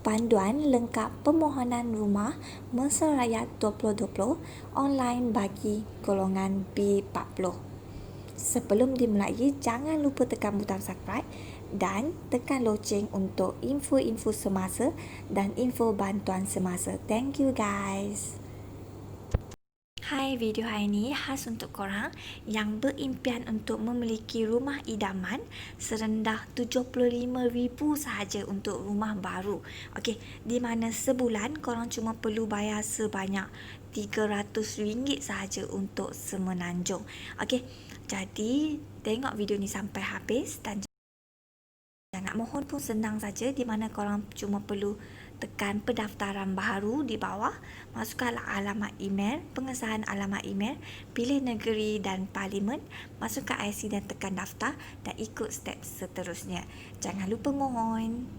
Panduan lengkap permohonan rumah Mesra Rakyat 2020 online bagi golongan B40. Sebelum dimulai, jangan lupa tekan butang subscribe dan tekan loceng untuk info-info semasa dan info bantuan semasa. Thank you guys. Hai, video hari ini khas untuk korang yang berimpian untuk memiliki rumah idaman serendah RM75,000 sahaja untuk rumah baru. Okey, di mana sebulan korang cuma perlu bayar sebanyak RM300 sahaja untuk semenanjung. Okey, jadi tengok video ni sampai habis dan nak mohon pun senang saja, di mana korang cuma perlu tekan pendaftaran baharu di bawah, masukkanlah alamat email, pengesahan alamat email, pilih negeri dan parlimen, masukkan IC dan tekan daftar dan ikut step seterusnya. Jangan lupa mohon.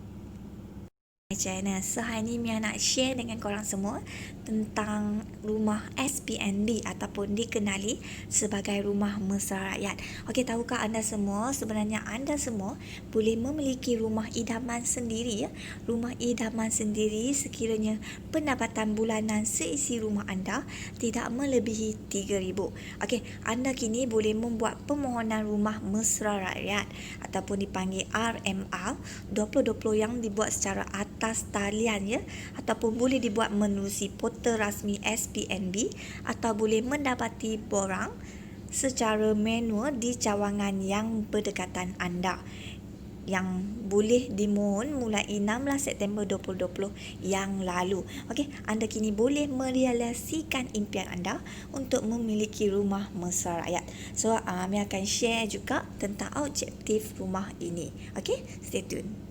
Channel. So hari ni Mia nak share dengan korang semua tentang rumah SPNB ataupun dikenali sebagai rumah mesra rakyat. Okey, tahukah anda semua sebenarnya anda semua boleh memiliki rumah idaman sendiri ya. Rumah idaman sendiri sekiranya pendapatan bulanan seisi rumah anda tidak melebihi RM3,000. Okey, anda kini boleh membuat permohonan rumah mesra rakyat ataupun dipanggil RMR 2020 yang dibuat secara atas talian ya, ataupun boleh dibuat menerusi portal rasmi SPNB atau boleh mendapati borang secara manual di cawangan yang berdekatan anda yang boleh dimohon mulai 16 September 2020 yang lalu. Okey, anda kini boleh merealisasikan impian anda untuk memiliki rumah mesra rakyat. So, Mia akan share juga tentang objektif rumah ini. Okey, stay tune.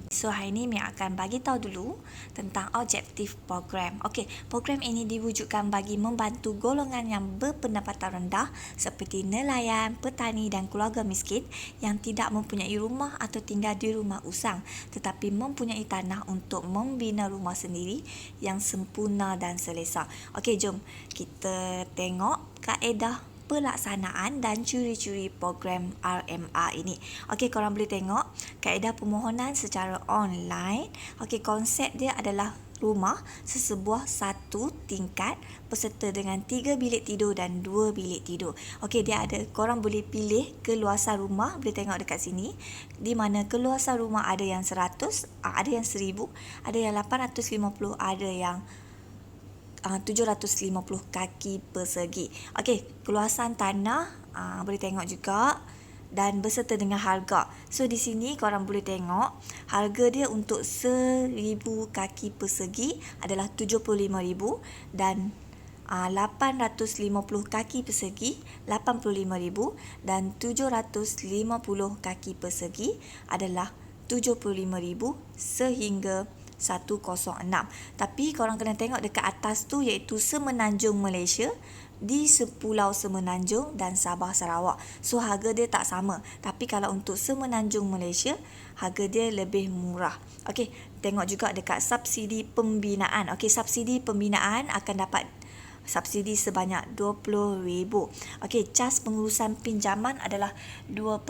So, hari ini Mia akan bagi tahu dulu tentang objektif program. Okey, program ini diwujudkan bagi membantu golongan yang berpendapatan rendah seperti nelayan, petani dan keluarga miskin yang tidak mempunyai rumah atau tinggal di rumah usang tetapi mempunyai tanah untuk membina rumah sendiri yang sempurna dan selesa. Okey, jom kita tengok kaedah pelaksanaan dan ciri-ciri program RMR ini. Okey, korang boleh tengok kaedah permohonan secara online. Okey, konsep dia adalah rumah sesebuah satu tingkat berserta dengan 3 bilik tidur dan 2 bilik tidur. Okey, dia ada, korang boleh pilih keluasan rumah, boleh tengok dekat sini, di mana keluasan rumah ada yang 100, ada yang 1000, ada yang 850, ada yang 750 kaki persegi. Okey, keluasan tanah boleh tengok juga dan berserta dengan harga. So di sini korang boleh tengok harga dia untuk 1000 kaki persegi adalah RM75,000 dan 850 kaki persegi RM85,000 dan 750 kaki persegi adalah RM75,000 sehingga 106. Tapi korang kena tengok dekat atas tu, iaitu Semenanjung Malaysia, di Sepulau Semenanjung dan Sabah Sarawak. So harga dia tak sama. Tapi kalau untuk Semenanjung Malaysia, harga dia lebih murah. Okey, tengok juga dekat subsidi pembinaan. Okey, subsidi pembinaan akan dapat subsidi sebanyak RM20,000. Okey, cas pengurusan pinjaman adalah 2%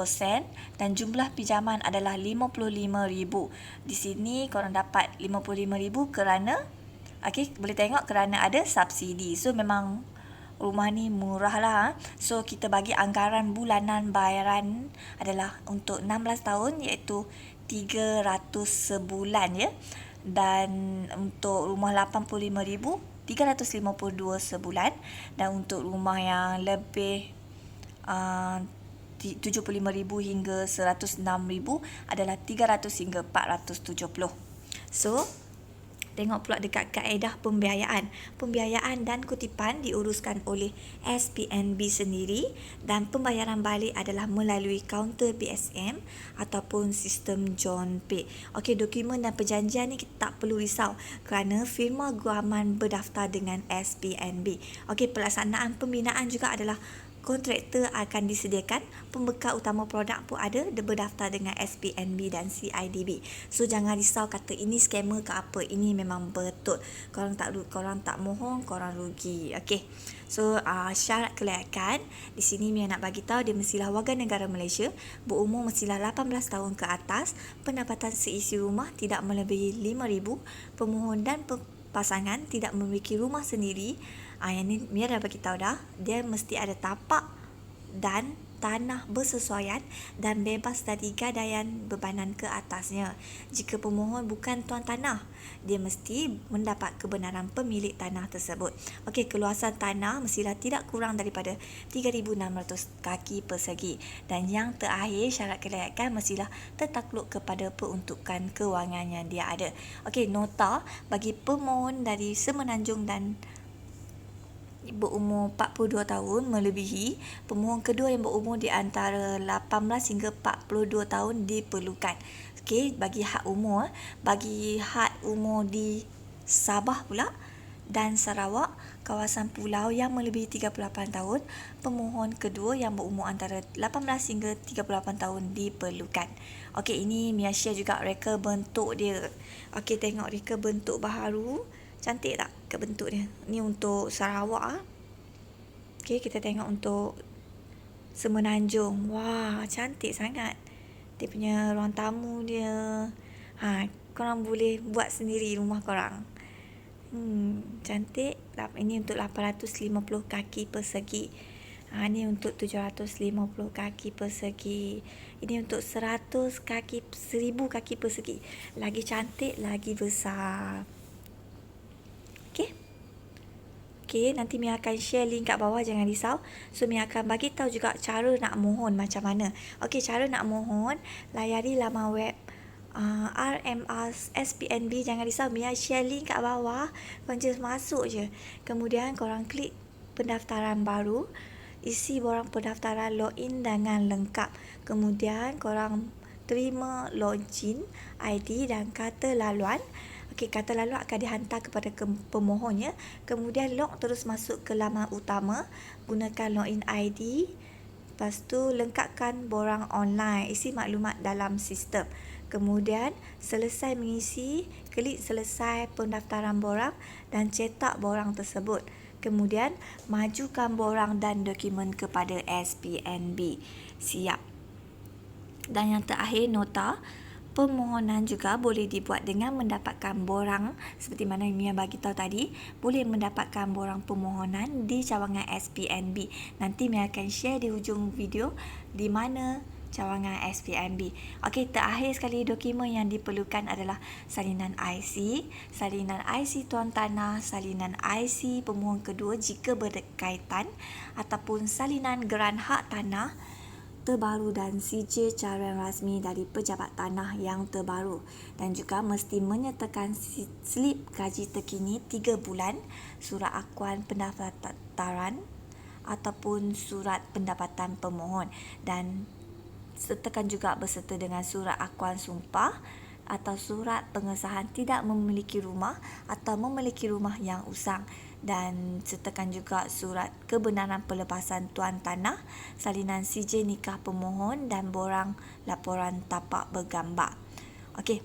dan jumlah pinjaman adalah RM55,000. Di sini korang dapat RM55,000 kerana boleh tengok kerana ada subsidi. So memang rumah ni murah lah. So kita bagi anggaran bulanan bayaran adalah untuk 16 tahun iaitu RM300 sebulan ya. Dan untuk rumah RM85,000 RM352 sebulan, dan untuk rumah yang lebih RM75,000 hingga RM106,000 adalah RM300 hingga RM470. So tengok pula dekat kaedah pembiayaan. Pembiayaan dan kutipan diuruskan oleh SPNB sendiri dan pembayaran balik adalah melalui kaunter BSM ataupun sistem John Pay. Okey, dokumen dan perjanjian ni kita tak perlu risau kerana firma guaman berdaftar dengan SPNB. Okey, pelaksanaan pembinaan juga adalah kontraktor akan disediakan, pembekal utama produk pun ada, dia berdaftar dengan SPNB dan CIDB. So jangan risau kata ini scammer ke apa, ini memang betul. Korang tak mohon, korang rugi. Okey. So syarat kelayakan di sini Mia nak bagi tahu dia mestilah warga negara Malaysia, berumur mestilah 18 tahun ke atas, pendapatan seisi rumah tidak melebihi 5,000, pemohon dan pasangan tidak memiliki rumah sendiri. Yang ni Mia dah bagi tahu dah, dia mesti ada tapak dan tanah bersesuaian dan bebas dari gadaian bebanan ke atasnya. Jika pemohon bukan tuan tanah, dia mesti mendapat kebenaran pemilik tanah tersebut. Okey, keluasan tanah mestilah tidak kurang daripada 3,600 kaki persegi. Dan yang terakhir, syarat kelayakan mestilah tertakluk kepada peruntukan kewangan yang dia ada. Okey, nota bagi pemohon dari Semenanjung dan berumur 42 tahun melebihi, pemohon kedua yang berumur di antara 18 hingga 42 tahun diperlukan. Okey, bagi hak umur di Sabah pula dan Sarawak, kawasan pulau yang melebihi 38 tahun, pemohon kedua yang berumur antara 18 hingga 38 tahun diperlukan. Okey, ini Mia share juga reka bentuk dia. Okey, tengok reka bentuk baharu. Cantik tak ke bentuk dia? Ni untuk Sarawak. Okey, kita tengok untuk Semenanjung. Wah, cantik sangat. Dia punya ruang tamu dia. Korang boleh buat sendiri rumah korang. Cantik. Ini untuk 850 kaki persegi. Ini untuk 750 kaki persegi. Ini untuk 1000 kaki persegi. Lagi cantik, lagi besar. Okey, nanti Mia akan share link kat bawah, jangan risau. So Mia akan bagi tahu juga cara nak mohon macam mana. Okey, cara nak mohon, layari laman web RMR SPNB. Jangan risau, Mia share link kat bawah. Korang just masuk je. Kemudian korang klik pendaftaran baru, isi borang pendaftaran, login dengan lengkap. Kemudian korang terima login, ID dan kata laluan. Okey, kata laluan akan dihantar kepada pemohonnya. Kemudian log terus masuk ke laman utama, gunakan login ID. Lepas tu lengkapkan borang online, isi maklumat dalam sistem. Kemudian selesai mengisi, klik selesai pendaftaran borang dan cetak borang tersebut. Kemudian majukan borang dan dokumen kepada SPNB. Siap. Dan yang terakhir, nota permohonan juga boleh dibuat dengan mendapatkan borang seperti mana Mia bagi tahu tadi, boleh mendapatkan borang permohonan di cawangan SPNB. Nanti Mia akan share di hujung video di mana cawangan SPNB. Okey, terakhir sekali dokumen yang diperlukan adalah salinan IC tuan tanah, salinan IC pemohon kedua jika berkaitan, ataupun salinan geran hak tanah terbaru dan CJ carangan rasmi dari pejabat tanah yang terbaru, dan juga mesti menyertakan slip gaji terkini 3 bulan, surat akuan pendaftaran ataupun surat pendapatan pemohon, dan sertakan juga berserta dengan surat akuan sumpah atau surat pengesahan tidak memiliki rumah atau memiliki rumah yang usang, dan sertakan juga surat kebenaran pelepasan tuan tanah, salinan CJ nikah pemohon dan borang laporan tapak bergambar. Okey.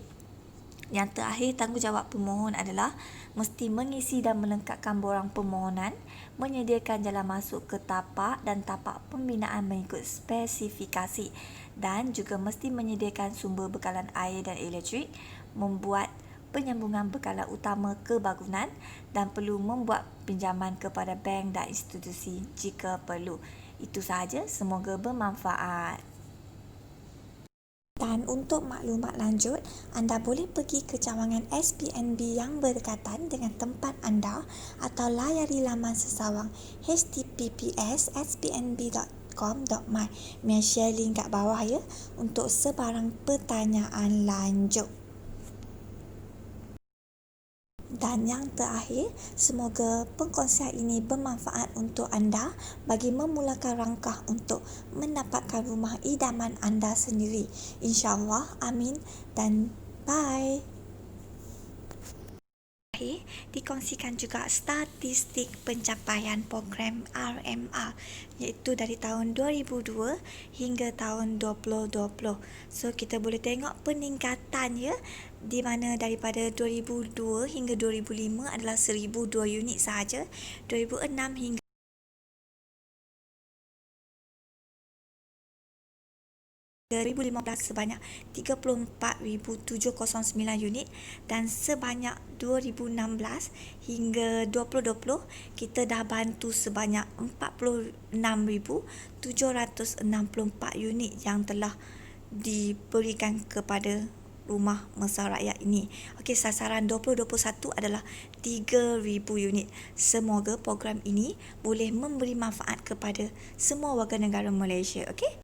Yang terakhir, tanggungjawab pemohon adalah mesti mengisi dan melengkapkan borang permohonan, menyediakan jalan masuk ke tapak dan tapak pembinaan mengikut spesifikasi, dan juga mesti menyediakan sumber bekalan air dan elektrik, membuat penyambungan bekalan utama ke bangunan, dan perlu membuat pinjaman kepada bank dan institusi jika perlu. Itu sahaja, semoga bermanfaat. Dan untuk maklumat lanjut, anda boleh pergi ke cawangan SPNB yang berdekatan dengan tempat anda atau layari laman sesawang https://spnb.com.my. Mia share link kat bawah ya untuk sebarang pertanyaan lanjut. Dan yang terakhir, semoga perkongsian ini bermanfaat untuk anda bagi memulakan langkah untuk mendapatkan rumah idaman anda sendiri. InsyaAllah, amin dan bye. dikongsikan juga statistik pencapaian program RMR iaitu dari tahun 2002 hingga tahun 2020. So kita boleh tengok peningkatan ya, di mana daripada 2002 hingga 2005 adalah 1002 unit sahaja, 2006 hingga 2015 sebanyak 34,709 unit, dan sebanyak 2016 hingga 2020 kita dah bantu sebanyak 46,764 unit yang telah diberikan kepada Rumah Mesra Rakyat ini. Okey, sasaran 2021 adalah 3,000 unit. Semoga program ini boleh memberi manfaat kepada semua warga negara Malaysia. Okey.